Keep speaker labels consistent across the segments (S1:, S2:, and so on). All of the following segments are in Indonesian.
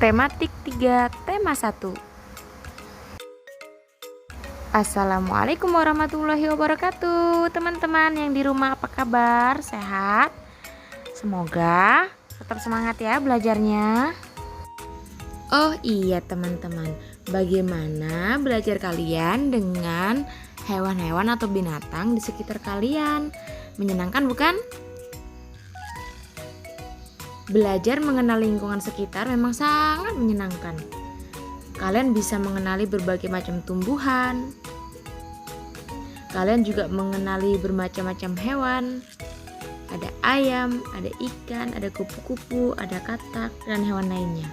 S1: Tematik 3, tema 1. Assalamualaikum warahmatullahi wabarakatuh. Teman-teman yang di rumah, apa kabar? Sehat? Semoga tetap semangat ya belajarnya. Oh iya teman-teman, bagaimana belajar kalian dengan hewan-hewan atau binatang di sekitar kalian? Menyenangkan bukan? Belajar mengenal lingkungan sekitar memang sangat menyenangkan. Kalian bisa mengenali berbagai macam tumbuhan. Kalian juga mengenali bermacam-macam hewan. Ada ayam, ada ikan, ada kupu-kupu, ada katak, dan hewan lainnya.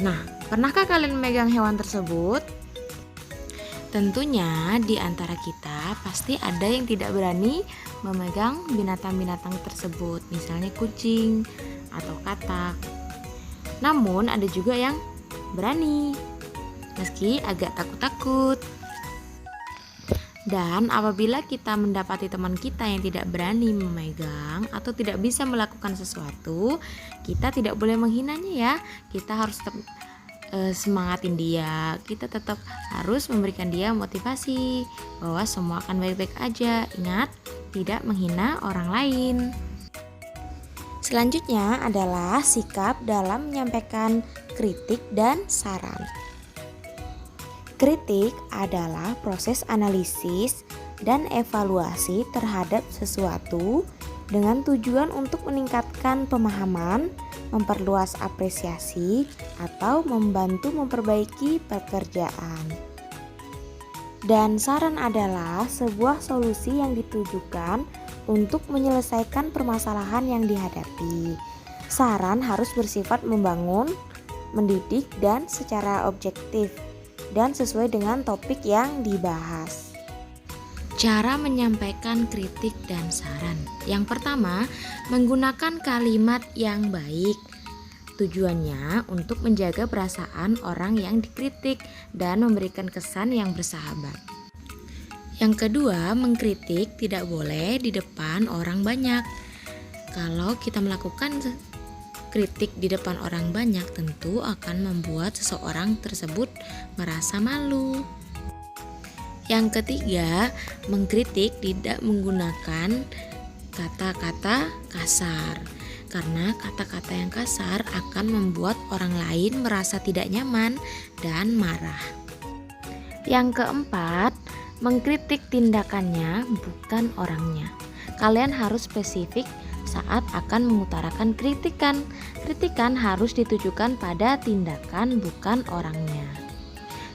S1: Nah, pernahkah kalian memegang hewan tersebut? Tentunya di antara kita pasti ada yang tidak berani memegang binatang-binatang tersebut, misalnya kucing atau katak. Namun ada juga yang berani, meski agak takut-takut. Dan apabila kita mendapati teman kita yang tidak berani memegang atau tidak bisa melakukan sesuatu, kita tidak boleh menghinanya ya. Kita harus tetap semangatin dia. Kita tetap harus memberikan dia motivasi bahwa semua akan baik-baik aja. Ingat, tidak menghina orang lain. Selanjutnya adalah sikap dalam menyampaikan kritik dan saran. Kritik adalah proses analisis dan evaluasi terhadap sesuatu dengan tujuan untuk meningkatkan pemahaman, memperluas apresiasi, atau membantu memperbaiki pekerjaan. Dan saran adalah sebuah solusi yang ditujukan untuk menyelesaikan permasalahan yang dihadapi. Saran harus bersifat membangun, mendidik, dan secara objektif, dan sesuai dengan topik yang dibahas. Cara menyampaikan kritik dan saran. Yang pertama, menggunakan kalimat yang baik. Tujuannya untuk menjaga perasaan orang yang dikritik dan memberikan kesan yang bersahabat. Yang kedua, mengkritik tidak boleh di depan orang banyak. Kalau kita melakukan kritik di depan orang banyak, tentu akan membuat seseorang tersebut merasa malu. Yang ketiga, mengkritik tidak menggunakan kata-kata kasar, karena kata-kata yang kasar akan membuat orang lain merasa tidak nyaman dan marah. Yang keempat, mengkritik tindakannya bukan orangnya. Kalian harus spesifik saat akan mengutarakan kritikan. Kritikan harus ditujukan pada tindakan bukan orangnya.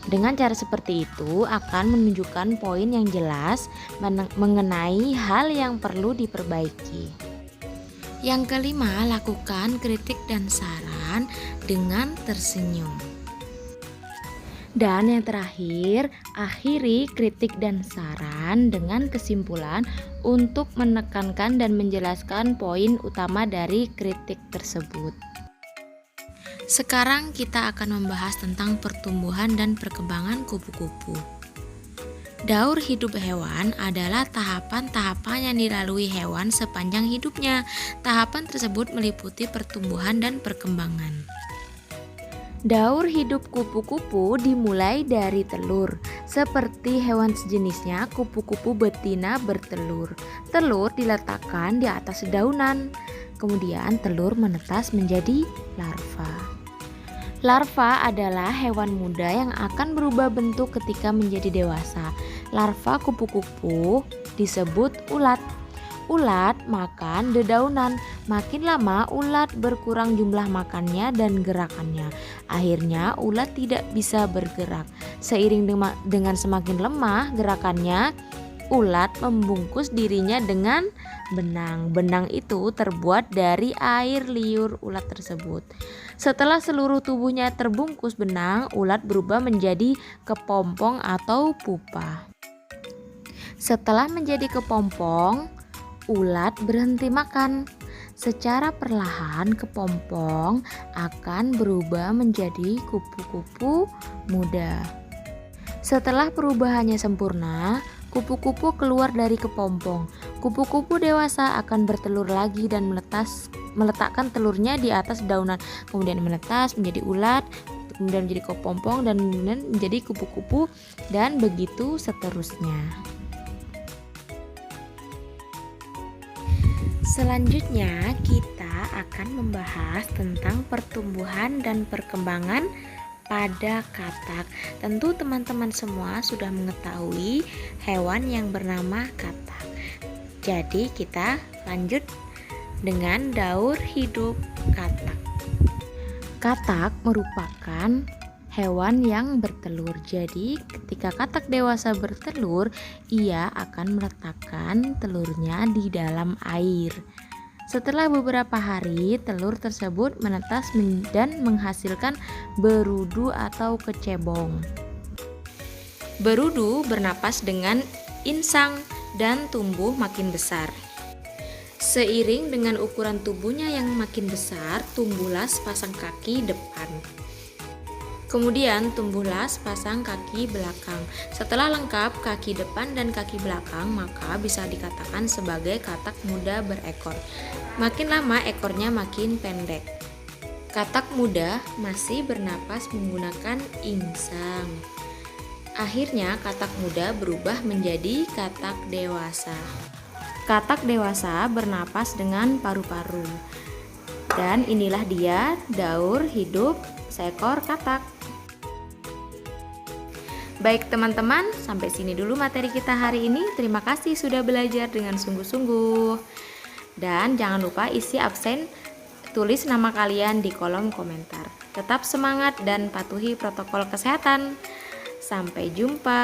S1: Dengan cara seperti itu akan menunjukkan poin yang jelas mengenai hal yang perlu diperbaiki. Yang kelima, lakukan kritik dan saran dengan tersenyum. Dan yang terakhir, akhiri kritik dan saran dengan kesimpulan untuk menekankan dan menjelaskan poin utama dari kritik tersebut. Sekarang kita akan membahas tentang pertumbuhan dan perkembangan kupu-kupu. Daur hidup hewan adalah tahapan-tahapan yang dilalui hewan sepanjang hidupnya. Tahapan tersebut meliputi pertumbuhan dan perkembangan. Daur hidup kupu-kupu dimulai dari telur. Seperti hewan sejenisnya, kupu-kupu betina bertelur. Telur diletakkan di atas dedaunan. Kemudian telur menetas menjadi larva. Larva adalah hewan muda yang akan berubah bentuk ketika menjadi dewasa. Larva kupu-kupu disebut ulat. Ulat makan dedaunan. Makin lama ulat berkurang jumlah makannya dan gerakannya. Akhirnya ulat tidak bisa bergerak. Seiring dengan semakin lemah gerakannya, ulat membungkus dirinya dengan benang. Benang itu terbuat dari air liur ulat tersebut. Setelah seluruh tubuhnya terbungkus benang, ulat berubah menjadi kepompong atau pupa. Setelah menjadi kepompong, ulat berhenti makan. Secara perlahan kepompong akan berubah menjadi kupu-kupu muda. Setelah perubahannya sempurna, kupu-kupu keluar dari kepompong. Kupu-kupu dewasa akan bertelur lagi dan meletakkan telurnya di atas daunan, kemudian menetas menjadi ulat, kemudian menjadi kepompong, dan kemudian menjadi kupu-kupu, dan begitu seterusnya. Selanjutnya kita akan membahas tentang pertumbuhan dan perkembangan pada katak. Tentu teman-teman semua sudah mengetahui hewan yang bernama katak. Jadi kita lanjut dengan daur hidup katak. Katak merupakan hewan yang bertelur. Jadi ketika katak dewasa bertelur, ia akan meletakkan telurnya di dalam air. Setelah beberapa hari, telur tersebut menetas dan menghasilkan berudu atau kecebong. Berudu bernapas dengan insang dan tumbuh makin besar. Seiring dengan ukuran tubuhnya yang makin besar, tumbuhlah sepasang kaki depan. Kemudian tumbuhlah sepasang kaki belakang. Setelah lengkap kaki depan dan kaki belakang, maka bisa dikatakan sebagai katak muda berekor. Makin lama ekornya makin pendek. Katak muda masih bernapas menggunakan insang. Akhirnya katak muda berubah menjadi katak dewasa. Katak dewasa bernapas dengan paru-paru. Dan inilah dia daur hidup seekor katak. Baik teman-teman, sampai sini dulu materi kita hari ini. Terima kasih sudah belajar dengan sungguh-sungguh. Dan jangan lupa isi absen, tulis nama kalian di kolom komentar. Tetap semangat dan patuhi protokol kesehatan. Sampai jumpa.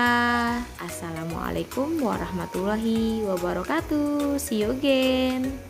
S1: Assalamualaikum warahmatullahi wabarakatuh. See you again.